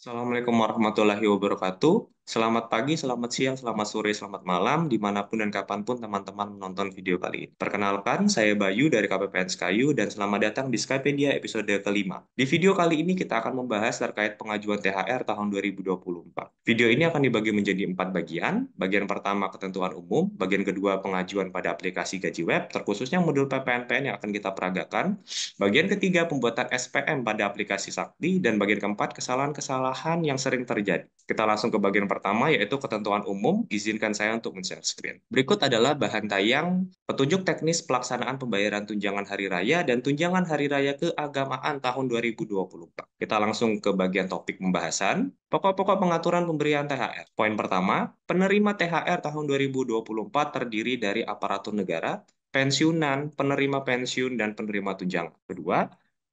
Assalamualaikum warahmatullahi wabarakatuh. Selamat pagi, selamat siang, selamat sore, selamat malam, dimanapun dan kapanpun teman-teman menonton video kali ini. Perkenalkan, saya Bayu dari KPPN Skayu, dan selamat datang di Skypedia episode kelima. Di video kali ini kita akan membahas terkait pengajuan THR tahun 2024. Video ini akan dibagi menjadi 4 bagian. Bagian pertama, ketentuan umum. Bagian kedua, pengajuan pada aplikasi gaji web, terkhususnya modul PPNPN yang akan kita peragakan. Bagian ketiga, pembuatan SPM pada aplikasi Sakti, dan bagian keempat, kesalahan-kesalahan yang sering terjadi. Kita langsung ke bagian pertama, yaitu ketentuan umum. Izinkan saya untuk men-share screen. Berikut adalah bahan tayang petunjuk teknis pelaksanaan pembayaran tunjangan hari raya dan tunjangan hari raya keagamaan tahun 2024. Kita langsung ke bagian topik pembahasan. Pokok-pokok pengaturan pemberian THR. Poin pertama, penerima THR tahun 2024 terdiri dari aparatur negara, pensiunan, penerima pensiun, dan penerima tunjangan. Kedua,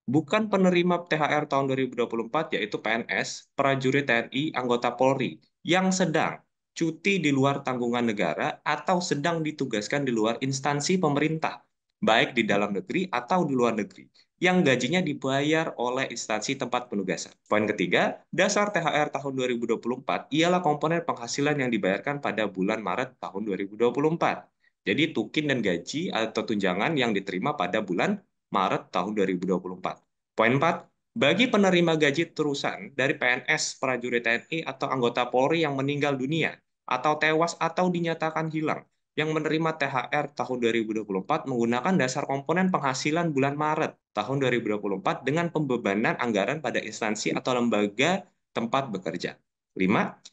bukan penerima THR tahun 2024, yaitu PNS, prajurit TNI, anggota Polri, yang sedang cuti di luar tanggungan negara atau sedang ditugaskan di luar instansi pemerintah, baik di dalam negeri atau di luar negeri, yang gajinya dibayar oleh instansi tempat penugasan. Poin ketiga, dasar THR tahun 2024 ialah komponen penghasilan yang dibayarkan pada bulan Maret tahun 2024. Jadi tukin dan gaji atau tunjangan yang diterima pada bulan Maret tahun 2024. Poin 4, bagi penerima gaji terusan dari PNS, prajurit TNI, atau anggota Polri yang meninggal dunia, atau tewas atau dinyatakan hilang, yang menerima THR tahun 2024 menggunakan dasar komponen penghasilan bulan Maret tahun 2024 dengan pembebanan anggaran pada instansi atau lembaga tempat bekerja. 5.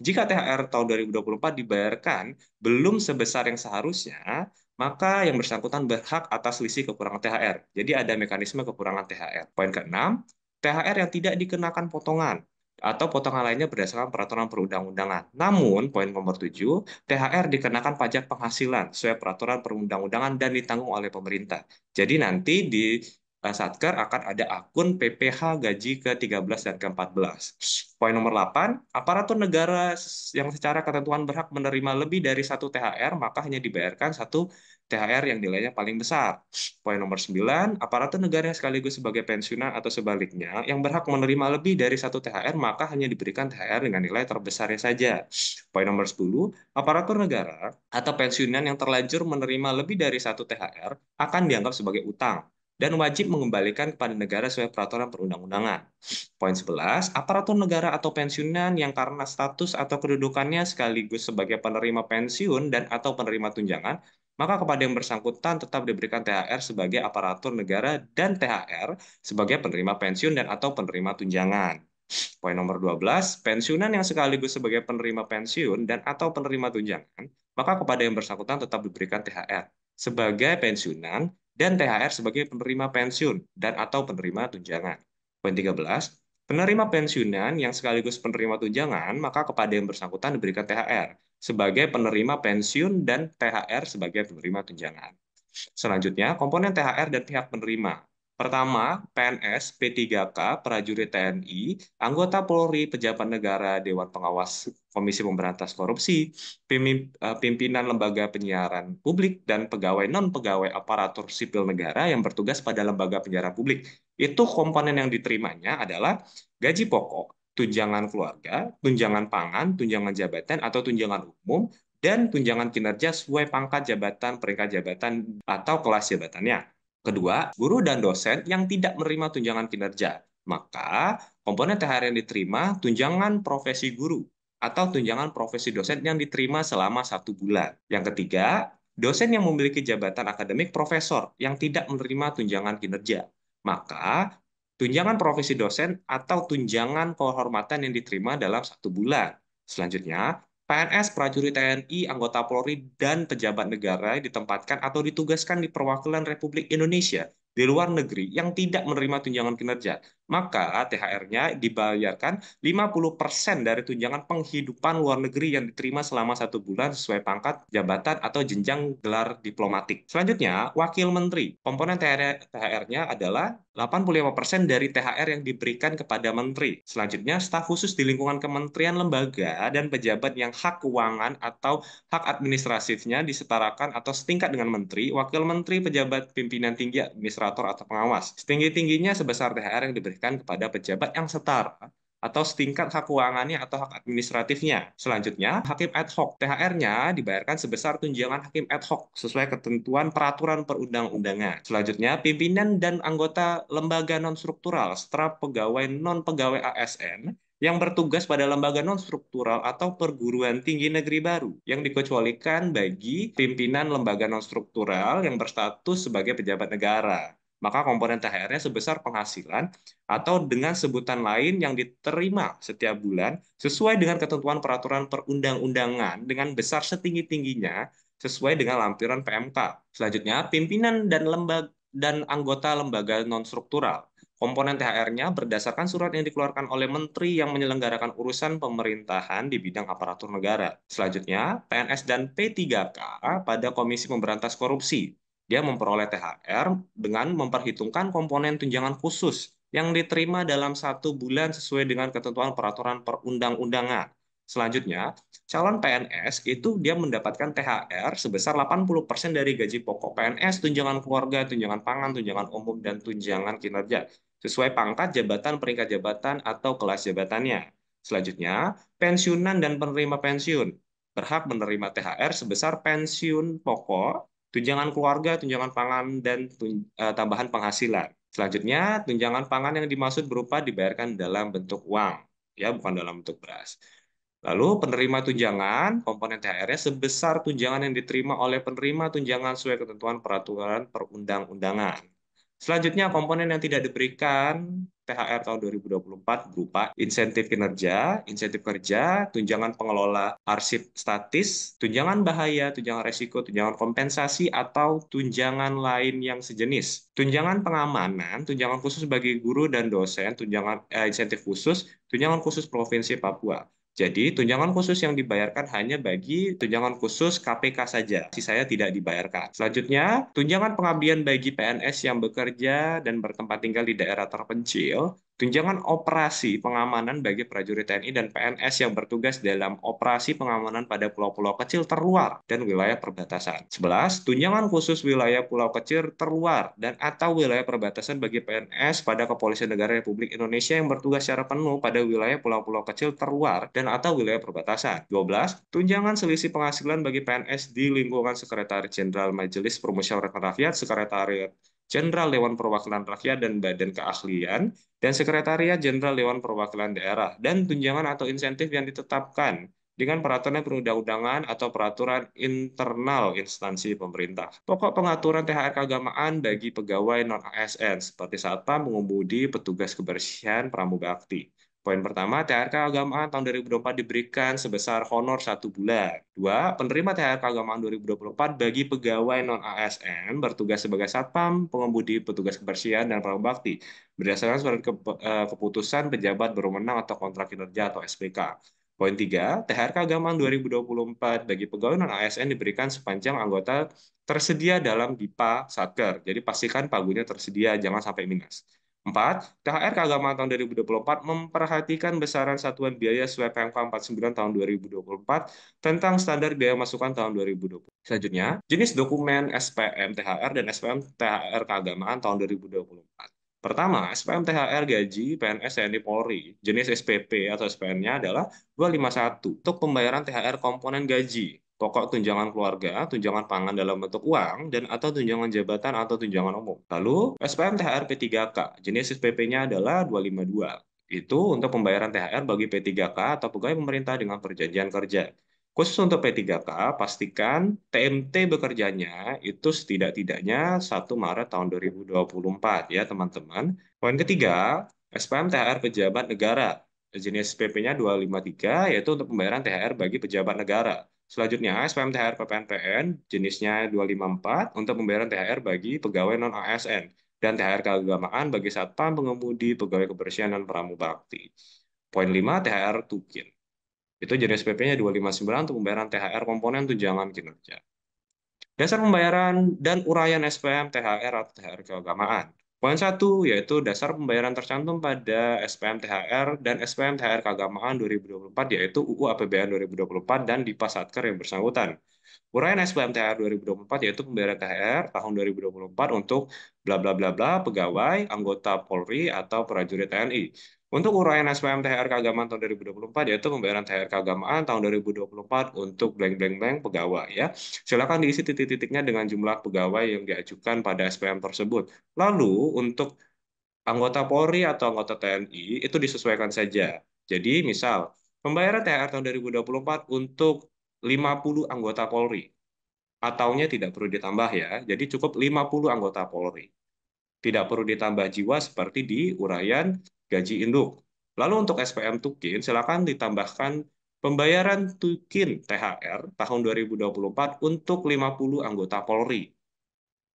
Jika THR tahun 2024 dibayarkan belum sebesar yang seharusnya, maka yang bersangkutan berhak atas selisih kekurangan THR. Jadi ada mekanisme kekurangan THR. Poin ke-6, THR yang tidak dikenakan potongan atau potongan lainnya berdasarkan peraturan perundang-undangan. Namun, poin nomor 7, THR dikenakan pajak penghasilan sesuai peraturan perundang-undangan dan ditanggung oleh pemerintah. Jadi nanti di Satker akan ada akun PPh gaji ke-13 dan ke-14. Poin nomor 8, aparatur negara yang secara ketentuan berhak menerima lebih dari satu THR, maka hanya dibayarkan satu THR yang nilainya paling besar. Poin nomor 9, aparatur negara yang sekaligus sebagai pensiunan atau sebaliknya, yang berhak menerima lebih dari satu THR, maka hanya diberikan THR dengan nilai terbesarnya saja. Poin nomor 10, aparatur negara atau pensiunan yang terlanjur menerima lebih dari satu THR akan dianggap sebagai utang dan wajib mengembalikan kepada negara sesuai peraturan perundang-undangan. Poin 11, aparatur negara atau pensiunan yang karena status atau kedudukannya sekaligus sebagai penerima pensiun dan atau penerima tunjangan, maka kepada yang bersangkutan tetap diberikan THR sebagai aparatur negara dan THR sebagai penerima pensiun dan atau penerima tunjangan. Poin nomor 12, pensiunan yang sekaligus sebagai penerima pensiun dan atau penerima tunjangan, maka kepada yang bersangkutan tetap diberikan THR sebagai pensiunan dan THR sebagai penerima pensiun dan atau penerima tunjangan. Poin 13, penerima pensiunan yang sekaligus penerima tunjangan, maka kepada yang bersangkutan diberikan THR sebagai penerima pensiun dan THR sebagai penerima tunjangan. Selanjutnya, komponen THR dan pihak penerima. Pertama, PNS, P3K, prajurit TNI, anggota Polri, pejabat negara, Dewan Pengawas Komisi Pemberantas Korupsi, pimpinan lembaga penyiaran publik, dan pegawai non-pegawai aparatur sipil negara yang bertugas pada lembaga penyiaran publik. Itu komponen yang diterimanya adalah gaji pokok, tunjangan keluarga, tunjangan pangan, tunjangan jabatan atau tunjangan umum, dan tunjangan kinerja sesuai pangkat jabatan, peringkat jabatan, atau kelas jabatannya. Kedua, guru dan dosen yang tidak menerima tunjangan kinerja. Maka, komponen THR yang diterima, tunjangan profesi guru, atau tunjangan profesi dosen yang diterima selama 1 bulan. Yang ketiga, dosen yang memiliki jabatan akademik profesor yang tidak menerima tunjangan kinerja. Maka, tunjangan profesi dosen atau tunjangan kehormatan yang diterima dalam 1 bulan. Selanjutnya, PNS, prajurit TNI, anggota Polri, dan pejabat negara yang ditempatkan atau ditugaskan di perwakilan Republik Indonesia di luar negeri yang tidak menerima tunjangan kinerja, maka THR-nya dibayarkan 50% dari tunjangan penghidupan luar negeri yang diterima selama 1 bulan sesuai pangkat, jabatan, atau jenjang gelar diplomatik. Selanjutnya, Wakil Menteri. Komponen THR-nya adalah 85% dari THR yang diberikan kepada Menteri. Selanjutnya, staf khusus di lingkungan kementerian, lembaga, dan pejabat yang hak keuangan atau hak administratifnya disetarakan atau setingkat dengan menteri, wakil menteri, pejabat pimpinan tinggi, administrator, atau pengawas. Setinggi-tingginya sebesar THR yang diberikan kepada pejabat yang setara atau setingkat hak keuangannya atau hak administratifnya. Selanjutnya, hakim ad hoc. THR-nya dibayarkan sebesar tunjangan hakim ad hoc sesuai ketentuan peraturan perundang-undangan. Selanjutnya, pimpinan dan anggota lembaga non-struktural serta pegawai non-pegawai ASN yang bertugas pada lembaga non-struktural atau perguruan tinggi negeri baru yang dikecualikan bagi pimpinan lembaga non-struktural yang berstatus sebagai pejabat negara. Maka komponen THR-nya sebesar penghasilan atau dengan sebutan lain yang diterima setiap bulan sesuai dengan ketentuan peraturan perundang-undangan dengan besar setinggi-tingginya sesuai dengan lampiran PMK. Selanjutnya, pimpinan dan anggota lembaga non-struktural. Komponen THR-nya berdasarkan surat yang dikeluarkan oleh menteri yang menyelenggarakan urusan pemerintahan di bidang aparatur negara. Selanjutnya, PNS dan P3K pada Komisi Pemberantas Korupsi. Dia memperoleh THR dengan memperhitungkan komponen tunjangan khusus yang diterima dalam 1 bulan sesuai dengan ketentuan peraturan perundang-undangan. Selanjutnya, calon PNS itu dia mendapatkan THR sebesar 80% dari gaji pokok PNS, tunjangan keluarga, tunjangan pangan, tunjangan umum, dan tunjangan kinerja sesuai pangkat jabatan, peringkat jabatan, atau kelas jabatannya. Selanjutnya, pensiunan dan penerima pensiun berhak menerima THR sebesar pensiun pokok, tunjangan keluarga, tunjangan pangan, dan tambahan penghasilan. Selanjutnya, tunjangan pangan yang dimaksud berupa dibayarkan dalam bentuk uang, ya bukan dalam bentuk beras. Lalu penerima tunjangan, komponen THR-nya sebesar tunjangan yang diterima oleh penerima tunjangan sesuai ketentuan peraturan perundang-undangan. Selanjutnya, komponen yang tidak diberikan THR tahun 2024 berupa insentif kinerja, insentif kerja, tunjangan pengelola arsip statis, tunjangan bahaya, tunjangan resiko, tunjangan kompensasi, atau tunjangan lain yang sejenis. Tunjangan pengamanan, tunjangan khusus bagi guru dan dosen, tunjangan insentif khusus, tunjangan khusus Provinsi Papua. Jadi, tunjangan khusus yang dibayarkan hanya bagi tunjangan khusus KPK saja. Sisanya tidak dibayarkan. Selanjutnya, tunjangan pengabdian bagi PNS yang bekerja dan bertempat tinggal di daerah terpencil, tunjangan operasi pengamanan bagi prajurit TNI dan PNS yang bertugas dalam operasi pengamanan pada pulau-pulau kecil terluar dan wilayah perbatasan. 11. Tunjangan khusus wilayah pulau kecil terluar dan atau wilayah perbatasan bagi PNS pada Kepolisian Negara Republik Indonesia yang bertugas secara penuh pada wilayah pulau-pulau kecil terluar dan atau wilayah perbatasan. 12. Tunjangan selisih penghasilan bagi PNS di lingkungan Sekretaris Jenderal Majelis Permusyawaratan Rakyat, Sekretariat Jenderal Dewan Perwakilan Rakyat dan Badan Keahlian, dan Sekretariat Jenderal Dewan Perwakilan Daerah, dan tunjangan atau insentif yang ditetapkan dengan peraturan perundang-undangan atau peraturan internal instansi pemerintah. Pokok pengaturan THR keagamaan bagi pegawai non-ASN seperti satpam, pengemudi, petugas kebersihan, pramugari. Poin pertama, THR keagamaan tahun 2024 diberikan sebesar honor 1 bulan. 2. Penerima THR keagamaan 2024 bagi pegawai non-ASN bertugas sebagai satpam, pengemudi, petugas kebersihan, dan pramugari berdasarkan surat keputusan pejabat berwenang atau kontrak kinerja atau SPK. Poin 3, THR keagamaan 2024 bagi pegawai non-ASN diberikan sepanjang anggota tersedia dalam DIPA Satker. Jadi pastikan pagunya tersedia, jangan sampai minus. 4. THR keagamaan tahun 2024 memperhatikan besaran satuan biaya sesuai PMK 49 tahun 2024 tentang standar biaya masukan tahun 2020. Selanjutnya, jenis dokumen SPM THR dan SPM THR keagamaan tahun 2024. Pertama, SPM THR gaji PNS TNI Polri. Jenis SPP atau SPM-nya adalah 251 untuk pembayaran THR komponen gaji, pokok tunjangan keluarga, tunjangan pangan dalam bentuk uang, dan atau tunjangan jabatan atau tunjangan umum. Lalu, SPM THR P3K, jenis SPP-nya adalah 252. Itu untuk pembayaran THR bagi P3K atau pegawai pemerintah dengan perjanjian kerja. Khusus untuk P3K, pastikan TMT bekerjanya itu setidak-tidaknya 1 Maret tahun 2024 ya teman-teman. Poin ketiga, SPM THR pejabat negara. Jenis PP-nya 253 yaitu untuk pembayaran THR bagi pejabat negara. Selanjutnya, SPM THR PPNPN jenisnya 254 untuk pembayaran THR bagi pegawai non-ASN dan THR keagamaan bagi satpam, pengemudi, pegawai kebersihan, dan pramugari. Poin 5, THR Tukin. Itu jenis PP-nya 259 untuk pembayaran THR komponen tunjangan kinerja. Dasar pembayaran dan uraian SPM THR atau THR keagamaan. Poin 1 yaitu dasar pembayaran tercantum pada SPM THR dan SPM THR keagamaan 2024 yaitu UU APBN 2024 dan DIPA Satker yang bersangkutan. Uraian SPM THR 2024 yaitu pembayaran THR tahun 2024 untuk bla bla bla bla pegawai, anggota Polri atau prajurit TNI. Untuk uraian SPM THR keagamaan tahun 2024 yaitu pembayaran THR keagamaan tahun 2024 untuk blank blank blank pegawai ya. Silakan diisi titik-titiknya dengan jumlah pegawai yang diajukan pada SPM tersebut. Lalu untuk anggota Polri atau anggota TNI itu disesuaikan saja. Jadi misal pembayaran THR tahun 2024 untuk 50 anggota Polri. Ataunya tidak perlu ditambah ya. Jadi cukup 50 anggota Polri. Tidak perlu ditambah jiwa seperti di uraian gaji induk. Lalu untuk SPM Tukin, silakan ditambahkan pembayaran Tukin THR tahun 2024 untuk 50 anggota Polri.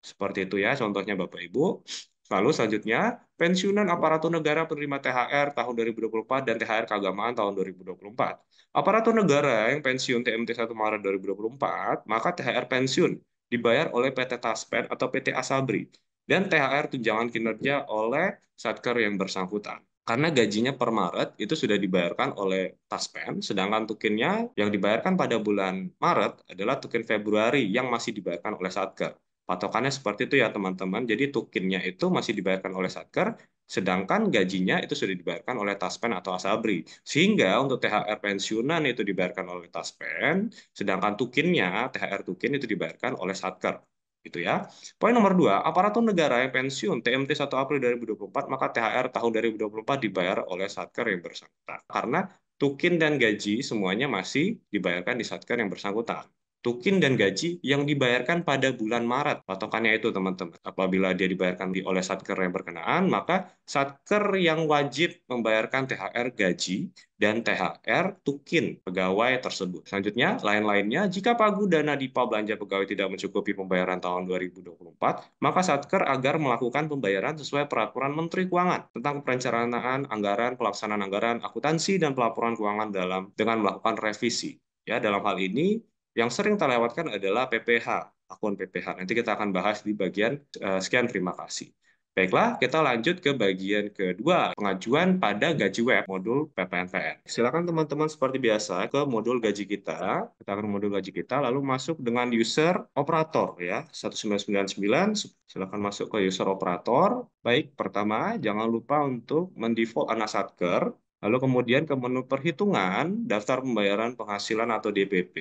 Seperti itu ya contohnya Bapak Ibu. Lalu selanjutnya, pensiunan aparatur negara penerima THR tahun 2024 dan THR keagamaan tahun 2024. Aparatur negara yang pensiun TMT 1 Maret 2024, maka THR pensiun dibayar oleh PT Taspen atau PT Asabri dan THR tunjangan kinerja oleh Satker yang bersangkutan. Karena gajinya per Maret itu sudah dibayarkan oleh Taspen, sedangkan tukinnya yang dibayarkan pada bulan Maret adalah tukin Februari yang masih dibayarkan oleh Satker. Patokannya seperti itu ya teman-teman. Jadi tukinnya itu masih dibayarkan oleh Satker, sedangkan gajinya itu sudah dibayarkan oleh Taspen atau Asabri. Sehingga untuk THR pensiunan itu dibayarkan oleh Taspen, sedangkan tukinnya, THR tukin itu dibayarkan oleh Satker. Gitu ya. Poin nomor 2, aparatur negara yang pensiun TMT 1 April 2024, maka THR tahun 2024 dibayar oleh Satker yang bersangkutan. Karena tukin dan gaji semuanya masih dibayarkan di Satker yang bersangkutan. Tukin dan gaji yang dibayarkan pada bulan Maret. Patokannya itu, teman-teman. Apabila dia dibayarkan oleh Satker yang berkenaan, maka Satker yang wajib membayarkan THR gaji dan THR tukin pegawai tersebut. Selanjutnya, lain-lainnya, jika pagu dana dipa belanja pegawai tidak mencukupi pembayaran tahun 2024, maka Satker agar melakukan pembayaran sesuai peraturan Menteri Keuangan tentang perencanaan anggaran, pelaksanaan anggaran, akuntansi, dan pelaporan keuangan dengan melakukan revisi. Ya, dalam hal ini, yang sering terlewatkan adalah PPH, akun PPH. Nanti kita akan bahas di bagian sekian, terima kasih. Baiklah, kita lanjut ke bagian kedua, pengajuan pada gaji web modul PPNPN. Silakan teman-teman seperti biasa ke modul gaji kita. Kita akan modul gaji kita, lalu masuk dengan user operator ya, 1999. Silakan masuk ke user operator. Baik, pertama jangan lupa untuk mendefault anak Satker. Lalu kemudian ke menu perhitungan, daftar pembayaran penghasilan atau DPP,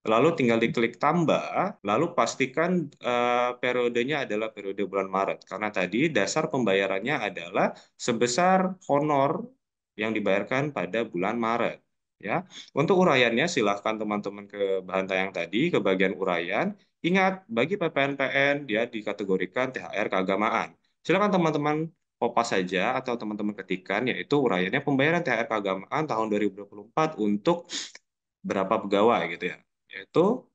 lalu tinggal diklik tambah, lalu pastikan periodenya adalah periode bulan Maret. Karena tadi dasar pembayarannya adalah sebesar honor yang dibayarkan pada bulan Maret. Ya, untuk uraiannya silahkan teman-teman ke bahan tayang tadi, ke bagian uraian. Ingat, bagi PPNPN dia dikategorikan THR keagamaan. Silakan teman-teman kopas saja atau teman-teman ketikkan, yaitu uraiannya pembayaran THR keagamaan tahun 2024 untuk berapa pegawai gitu ya. Yaitu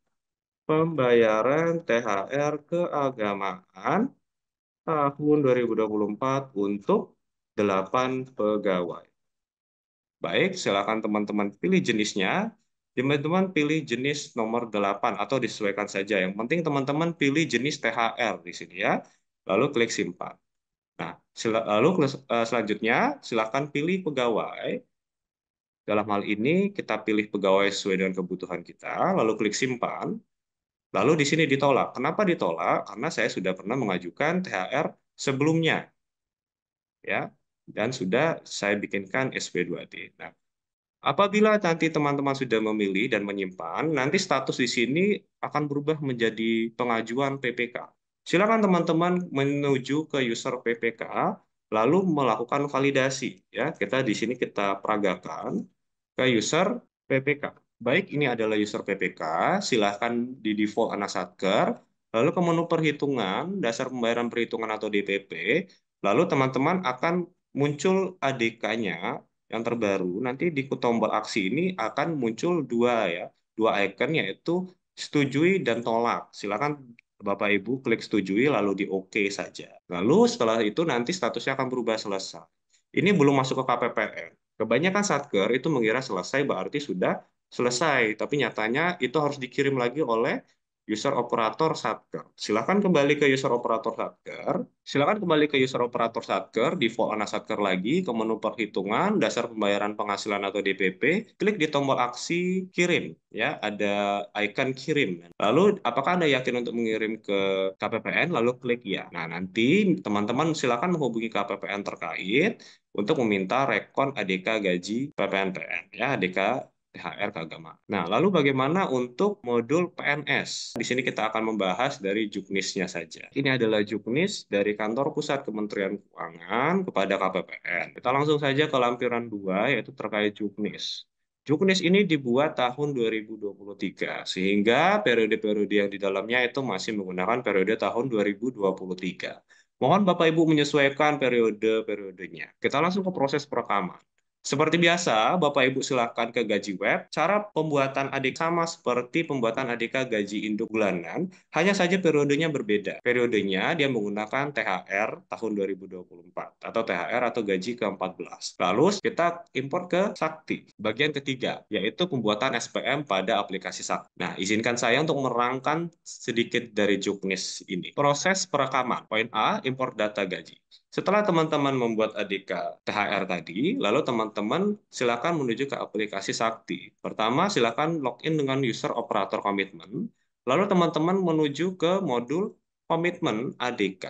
pembayaran THR keagamaan tahun 2024 untuk 8 pegawai. Baik, silakan teman-teman pilih jenisnya. Teman-teman pilih jenis nomor 8 atau disesuaikan saja. Yang penting teman-teman pilih jenis THR di sini ya. Lalu klik simpan. Nah, lalu selanjutnya silakan pilih pegawai. Dalam hal ini kita pilih pegawai sesuai dengan kebutuhan kita, lalu klik simpan. Lalu di sini ditolak. Kenapa ditolak? Karena saya sudah pernah mengajukan THR sebelumnya, ya, dan sudah saya bikinkan SP2D. Nah, apabila nanti teman-teman sudah memilih dan menyimpan, nanti status di sini akan berubah menjadi pengajuan PPK. Silakan teman-teman menuju ke user PPK, lalu melakukan validasi. Ya, kita di sini kita peragakan ke user PPK. Baik, ini adalah user PPK. Silahkan di default anak satker, lalu ke menu perhitungan, dasar pembayaran perhitungan atau DPP, lalu teman-teman akan muncul ADK-nya yang terbaru. Nanti di tombol aksi ini akan muncul dua icon, yaitu setujui dan tolak. Silakan Bapak Ibu klik setujui lalu di OK saja. Lalu setelah itu nanti statusnya akan berubah selesai. Ini belum masuk ke KPPN. Kebanyakan satker itu mengira selesai berarti sudah selesai, tapi nyatanya itu harus dikirim lagi oleh user operator Satker. Silakan kembali ke user operator Satker. Silakan kembali ke user operator Satker, default anak Satker lagi, ke menu perhitungan, dasar pembayaran penghasilan atau DPP, klik di tombol aksi kirim, ya, ada icon kirim. Lalu, apakah Anda yakin untuk mengirim ke KPPN? Lalu klik ya. Nah, nanti teman-teman silakan menghubungi KPPN terkait untuk meminta rekon ADK gaji PPNPN, ya, ADK THR keagamaan. Nah, lalu bagaimana untuk modul PNS? Di sini kita akan membahas dari juknisnya saja. Ini adalah juknis dari Kantor Pusat Kementerian Keuangan kepada KPPN. Kita langsung saja ke lampiran 2, yaitu terkait juknis. Juknis ini dibuat tahun 2023, sehingga periode-periode yang di dalamnya itu masih menggunakan periode tahun 2023. Mohon Bapak Ibu menyesuaikan periode-periodenya. Kita langsung ke proses perekaman. Seperti biasa, Bapak Ibu silakan ke gaji web. Cara pembuatan ADK sama seperti pembuatan ADK gaji induk bulanan, hanya saja periodenya berbeda. Periodenya dia menggunakan THR tahun 2024 atau THR atau gaji ke-14. Lalu kita import ke Sakti, bagian ketiga, yaitu pembuatan SPM pada aplikasi Sakti. Nah, izinkan saya untuk merangkan sedikit dari juknis ini. Proses perekaman. Poin A, import data gaji. Setelah teman-teman membuat ADK THR tadi, lalu teman-teman silakan menuju ke aplikasi Sakti. Pertama, silakan login dengan user operator komitmen. Lalu teman-teman menuju ke modul komitmen ADK,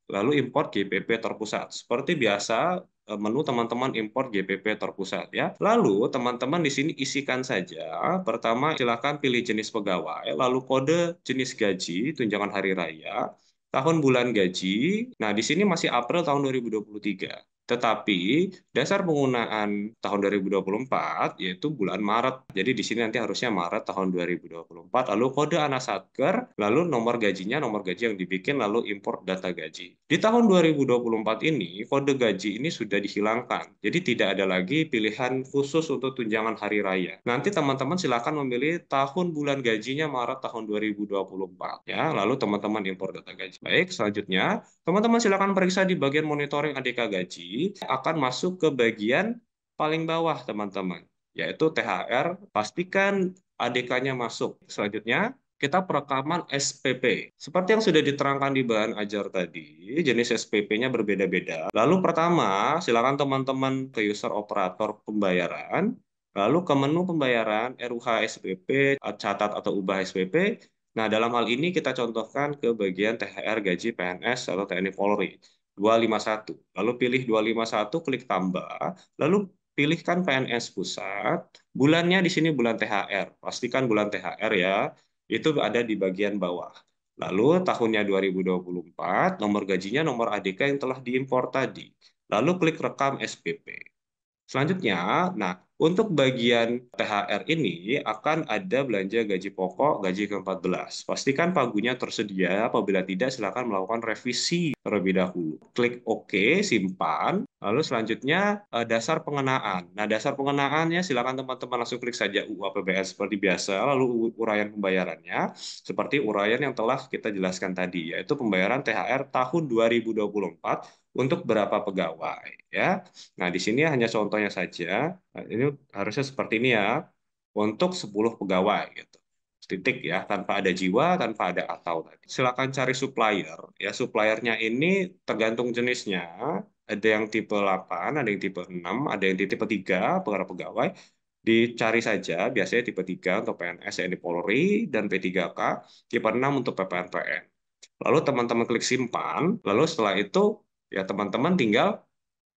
lalu import GPP terpusat. Seperti biasa, menu teman-teman import GPP terpusat ya. Lalu teman-teman di sini isikan saja. Pertama, silakan pilih jenis pegawai, lalu kode jenis gaji, tunjangan hari raya, tahun bulan gaji. Nah, di sini masih April tahun 2023. Tetapi dasar penggunaan tahun 2024 yaitu bulan Maret. Jadi di sini nanti harusnya Maret tahun 2024. Lalu kode anak satker, lalu nomor gajinya, nomor gaji yang dibikin, lalu import data gaji. Di tahun 2024 ini, kode gaji ini sudah dihilangkan. Jadi tidak ada lagi pilihan khusus untuk tunjangan hari raya. Nanti teman-teman silakan memilih tahun bulan gajinya Maret tahun 2024. Ya, lalu teman-teman import data gaji. Baik, selanjutnya teman-teman silakan periksa di bagian monitoring ADK gaji, akan masuk ke bagian paling bawah, teman-teman, yaitu THR, pastikan ADK-nya masuk. Selanjutnya, kita perekaman SPP. Seperti yang sudah diterangkan di bahan ajar tadi, jenis SPP-nya berbeda-beda. Lalu pertama, silakan teman-teman ke user operator pembayaran, lalu ke menu pembayaran, RUH SPP, catat atau ubah SPP. Nah, dalam hal ini kita contohkan ke bagian THR gaji PNS atau TNI Polri 251. Lalu pilih 251, klik tambah, lalu pilihkan PNS pusat. Bulannya di sini bulan THR. Pastikan bulan THR ya. Itu ada di bagian bawah. Lalu tahunnya 2024, nomor gajinya nomor ADK yang telah diimpor tadi. Lalu klik rekam SPP. Selanjutnya, nah, untuk bagian THR ini akan ada belanja gaji pokok, gaji ke-14. Pastikan pagunya tersedia, apabila tidak silakan melakukan revisi terlebih dahulu. Klik OK, simpan, lalu selanjutnya dasar pengenaan. Nah, dasar pengenaannya silakan teman-teman langsung klik saja UU APBN seperti biasa, lalu uraian pembayarannya, seperti uraian yang telah kita jelaskan tadi, yaitu pembayaran THR tahun 2024 untuk berapa pegawai. Ya. Nah, di sini hanya contohnya saja. Nah, ini harusnya seperti ini ya. Untuk 10 pegawai gitu. Titik ya, tanpa ada jiwa, tanpa ada atau tadi. Silakan cari supplier. Ya, suppliernya ini tergantung jenisnya. Ada yang tipe 8, ada yang tipe 6, ada yang di tipe 3 para pegawai. Dicari saja, biasanya tipe 3 untuk PNS, TNI Polri, dan P3K, tipe 6 untuk PPNPN. Lalu teman-teman klik simpan, lalu setelah itu ya teman-teman tinggal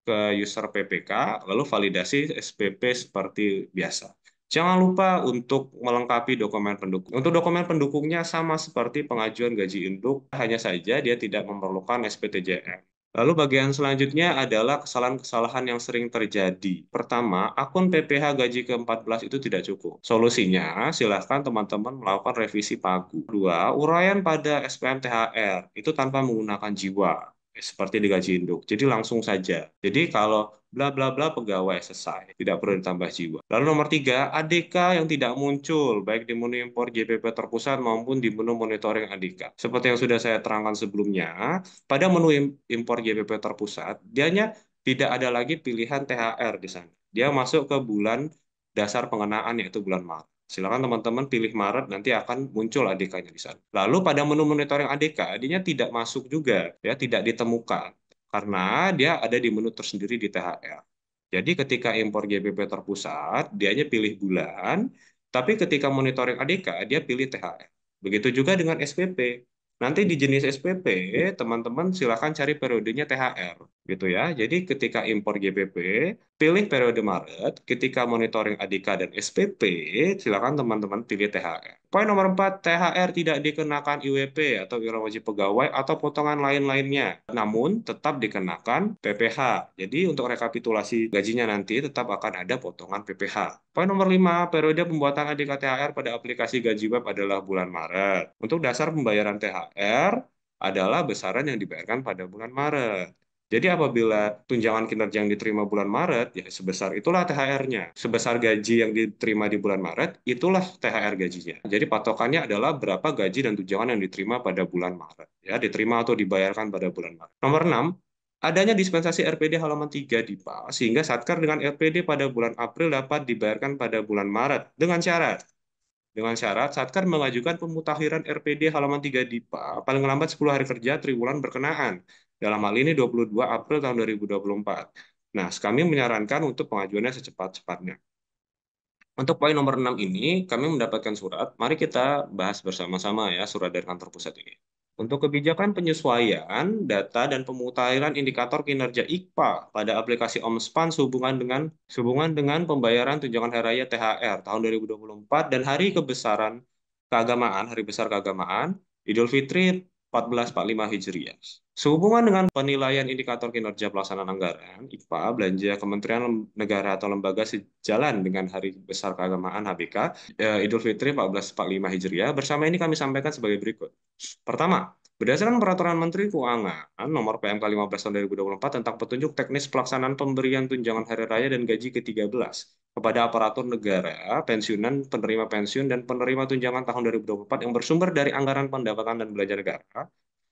ke user PPK, lalu validasi SPP seperti biasa. Jangan lupa untuk melengkapi dokumen pendukung. Untuk dokumen pendukungnya sama seperti pengajuan gaji induk, hanya saja dia tidak memerlukan SPTJM. Lalu bagian selanjutnya adalah kesalahan-kesalahan yang sering terjadi. Pertama, akun PPH gaji ke-14 itu tidak cukup. Solusinya, silahkan teman-teman melakukan revisi pagu. Dua, uraian pada SPM THR itu tanpa menggunakan jiwa seperti di gaji induk. Jadi langsung saja. Jadi kalau bla bla bla pegawai selesai, tidak perlu ditambah jiwa. Lalu nomor tiga, ADK yang tidak muncul baik di menu impor JPP terpusat maupun di menu monitoring ADK. Seperti yang sudah saya terangkan sebelumnya, pada menu impor JPP terpusat, dianya tidak ada lagi pilihan THR di sana. Dia masuk ke bulan dasar pengenaan yaitu bulan Maret. Silakan teman-teman pilih Maret, nanti akan muncul ADK-nya di sana. Lalu pada menu monitoring ADK, dia tidak masuk juga, ya tidak ditemukan karena dia ada di menu tersendiri di THR. Jadi ketika impor GBP terpusat, dianya pilih bulan, tapi ketika monitoring ADK, dia pilih THR. Begitu juga dengan SPP. Nanti di jenis SPP, teman-teman silakan cari periodenya THR, gitu ya. Jadi ketika impor GBP, pilih periode Maret, ketika monitoring ADK dan SPP, silakan teman-teman pilih THR. Poin nomor 4, THR tidak dikenakan IWP atau iuran wajib pegawai atau potongan lain-lainnya, namun tetap dikenakan PPh. Jadi untuk rekapitulasi gajinya nanti tetap akan ada potongan PPh. Poin nomor 5, periode pembuatan ADK THR pada aplikasi gaji web adalah bulan Maret. Untuk dasar pembayaran THR adalah besaran yang dibayarkan pada bulan Maret. Jadi apabila tunjangan kinerja yang diterima bulan Maret, ya sebesar itulah THR-nya. Sebesar gaji yang diterima di bulan Maret, itulah THR gajinya. Jadi patokannya adalah berapa gaji dan tunjangan yang diterima pada bulan Maret. Ya, diterima atau dibayarkan pada bulan Maret. Nomor 6, adanya dispensasi RPD halaman 3 DIPA, sehingga Satker dengan RPD pada bulan April dapat dibayarkan pada bulan Maret dengan syarat. Dengan syarat, Satker mengajukan pemutakhiran RPD halaman 3 DIPA paling lambat 10 hari kerja triwulan berkenaan. Dalam hal ini 22 April tahun 2024. Nah, kami menyarankan untuk pengajuannya secepat-cepatnya. Untuk poin nomor 6 ini, kami mendapatkan surat. Mari kita bahas bersama-sama ya surat dari kantor pusat ini. Untuk kebijakan penyesuaian data dan pemutakhiran indikator kinerja IKPA pada aplikasi OMSPAN sehubungan dengan pembayaran tunjangan hari raya THR tahun 2024 dan hari kebesaran keagamaan, hari besar keagamaan, Idul Fitri 1445 Hijriah. Sehubungan dengan penilaian indikator kinerja pelaksanaan anggaran, IKPA, belanja Kementerian Negara atau lembaga sejalan dengan Hari Besar Keagamaan HBK, Idul Fitri 1445 Hijriah, bersama ini kami sampaikan sebagai berikut. Pertama, berdasarkan Peraturan Menteri Keuangan Nomor PMK 15 Tahun 2024 tentang petunjuk teknis pelaksanaan pemberian tunjangan hari raya dan gaji ke-13 kepada aparatur negara, pensiunan, penerima pensiun, dan penerima tunjangan tahun 2024 yang bersumber dari anggaran pendapatan dan belanja negara,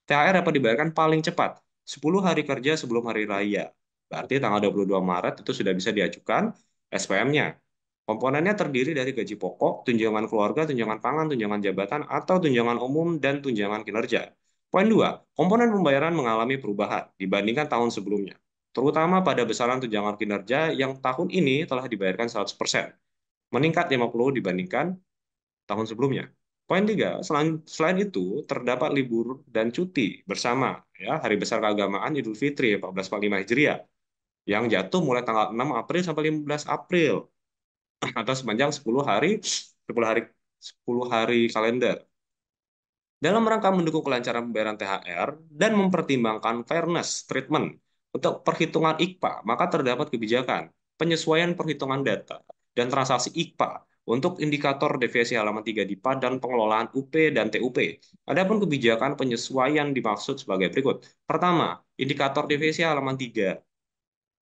THR dapat dibayarkan paling cepat 10 hari kerja sebelum hari raya. Berarti tanggal 22 Maret itu sudah bisa diajukan SPM-nya. Komponennya terdiri dari gaji pokok, tunjangan keluarga, tunjangan pangan, tunjangan jabatan, atau tunjangan umum, dan tunjangan kinerja. Poin 2, komponen pembayaran mengalami perubahan dibandingkan tahun sebelumnya, terutama pada besaran tunjangan kinerja yang tahun ini telah dibayarkan 100%, meningkat 50 dibandingkan tahun sebelumnya. Poin 3, selain itu terdapat libur dan cuti bersama ya Hari Besar Keagamaan Idul Fitri 1445 Hijriah yang jatuh mulai tanggal 6 April sampai 15 April atau sepanjang 10 hari 10 hari kalender. Dalam rangka mendukung kelancaran pembayaran THR dan mempertimbangkan fairness treatment untuk perhitungan IKPA, maka terdapat kebijakan penyesuaian perhitungan data dan transaksi IKPA untuk indikator deviasi halaman 3 DIPA dan pengelolaan UP dan TUP. Adapun kebijakan penyesuaian dimaksud sebagai berikut. Pertama, indikator deviasi halaman 3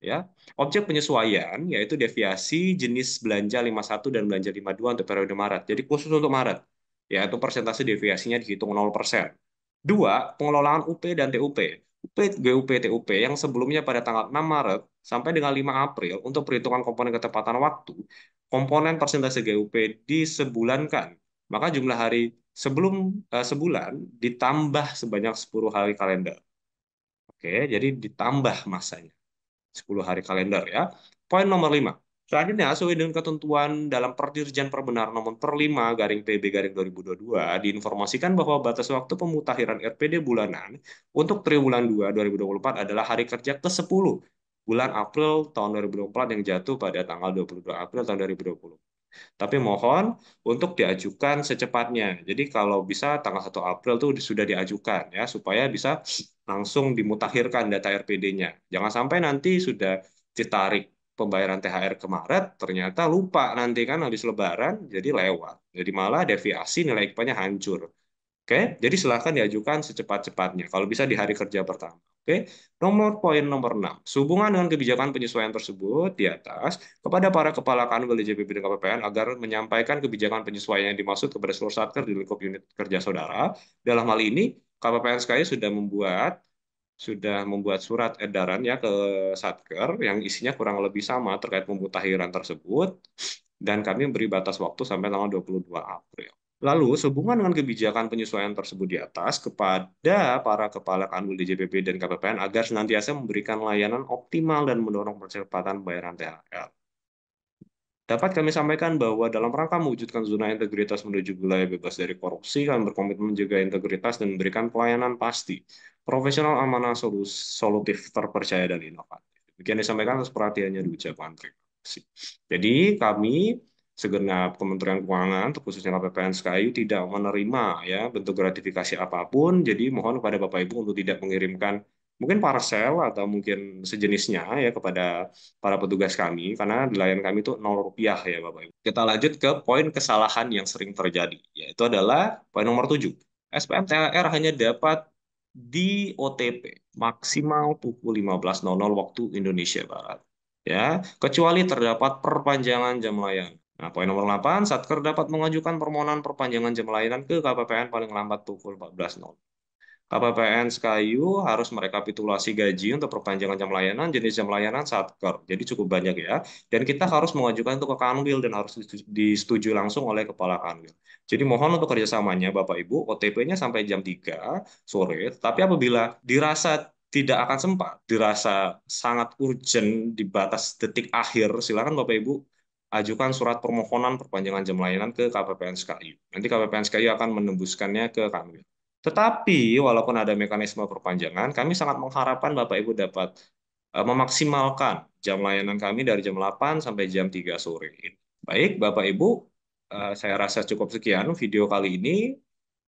ya. Objek penyesuaian yaitu deviasi jenis belanja 51 dan belanja 52 untuk periode Maret. Jadi khusus untuk Maret, yaitu persentase deviasinya dihitung 0%. Dua, pengelolaan UP dan TUP. UP, GUP, TUP yang sebelumnya pada tanggal 6 Maret sampai dengan 5 April untuk perhitungan komponen ketepatan waktu, komponen persentase GUP disebulankan. Maka jumlah hari sebelum sebulan ditambah sebanyak 10 hari kalender. Oke, jadi ditambah masanya. 10 hari kalender ya. Poin nomor 5. Selanjutnya, sesuai dengan ketentuan dalam Perdirjen Perbenaran Nomor per 5 garing PB garing 2022, diinformasikan bahwa batas waktu pemutakhiran RPD bulanan untuk triwulan 2 2024 adalah hari kerja ke-10 bulan April tahun 2024 yang jatuh pada tanggal 22 April tahun 2020. Tapi mohon untuk diajukan secepatnya. Jadi kalau bisa tanggal 1 April tuh sudah diajukan ya supaya bisa langsung dimutakhirkan data RPD-nya. Jangan sampai nanti sudah ditarik pembayaran THR ke Maret, ternyata lupa nanti kan habis Lebaran, jadi lewat. Jadi malah deviasi nilai IKPA-nya hancur. Oke, jadi silahkan diajukan secepat-cepatnya. Kalau bisa di hari kerja pertama. Oke, poin nomor 6. Sehubungan dengan kebijakan penyesuaian tersebut di atas, kepada para kepala kanwil DJPP dan KPPN agar menyampaikan kebijakan penyesuaian yang dimaksud kepada seluruh satker di lingkup unit kerja saudara. Dalam hal ini, KPPN SKY sudah membuat surat edaran ya ke Satker yang isinya kurang lebih sama terkait pemutakhiran tersebut. dan kami beri batas waktu sampai tanggal 22 April. Lalu, sehubungan dengan kebijakan penyesuaian tersebut di atas, kepada para kepala kanwil DJPP dan KPPN agar senantiasa memberikan layanan optimal dan mendorong percepatan pembayaran THR. Dapat kami sampaikan bahwa dalam rangka mewujudkan zona integritas menuju wilayah bebas dari korupsi, kami berkomitmen menjaga integritas dan memberikan pelayanan pasti, profesional, amanah, solutif, terpercaya, dan inovatif. Demikian disampaikan atas perhatiannya diucapkan terima kasih. Jadi kami segenap Kementerian Keuangan, terkhususnya KPPN Sekayu, tidak menerima ya bentuk gratifikasi apapun. Jadi mohon kepada Bapak Ibu untuk tidak mengirimkan mungkin parcel atau mungkin sejenisnya ya kepada para petugas kami, karena nelayan kami itu 0 rupiah ya Bapak Ibu. Kita lanjut ke poin kesalahan yang sering terjadi, yaitu adalah poin nomor 7. SPM THR hanya dapat di OTP maksimal pukul 15.00 waktu Indonesia Barat. Ya, kecuali terdapat perpanjangan jam layanan. Nah, poin nomor 8, Satker dapat mengajukan permohonan perpanjangan jam layanan ke KPPN paling lambat pukul 14.00. KPPN Sekayu harus merekapitulasi gaji untuk perpanjangan jam layanan, jenis jam layanan Satker. Jadi cukup banyak ya. Dan kita harus mengajukan itu ke Kanwil dan harus disetujui langsung oleh Kepala Kanwil. Jadi mohon untuk kerjasamanya Bapak Ibu, OTP-nya sampai jam 3 sore. Tapi apabila dirasa tidak akan sempat, dirasa sangat urgent di batas detik akhir, silakan Bapak Ibu ajukan surat permohonan perpanjangan jam layanan ke KPPN Sekayu. Nanti KPPN Sekayu akan menembuskannya ke Kanwil. Tetapi, walaupun ada mekanisme perpanjangan, kami sangat mengharapkan Bapak Ibu dapat memaksimalkan jam layanan kami dari jam 8 sampai jam 3 sore. Baik, Bapak Ibu, saya rasa cukup sekian video kali ini.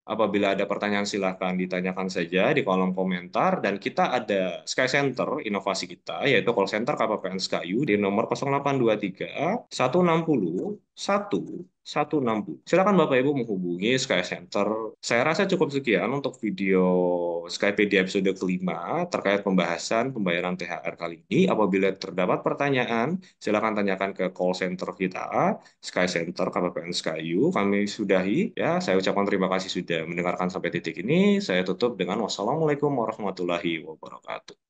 Apabila ada pertanyaan silahkan ditanyakan saja di kolom komentar. Dan kita ada Sky Center inovasi kita, yaitu call center KPPN Sekayu di nomor 0823 160 1160. Silakan Bapak Ibu menghubungi Sky Center. Saya rasa cukup sekian untuk video Skypedia episode kelima terkait pembahasan pembayaran THR kali ini. Apabila terdapat pertanyaan, silakan tanyakan ke call center kita. Sky Center KPPN Sekayu. Kami sudahi ya. Saya ucapkan terima kasih sudah mendengarkan sampai titik ini. Saya tutup dengan wassalamualaikum warahmatullahi wabarakatuh.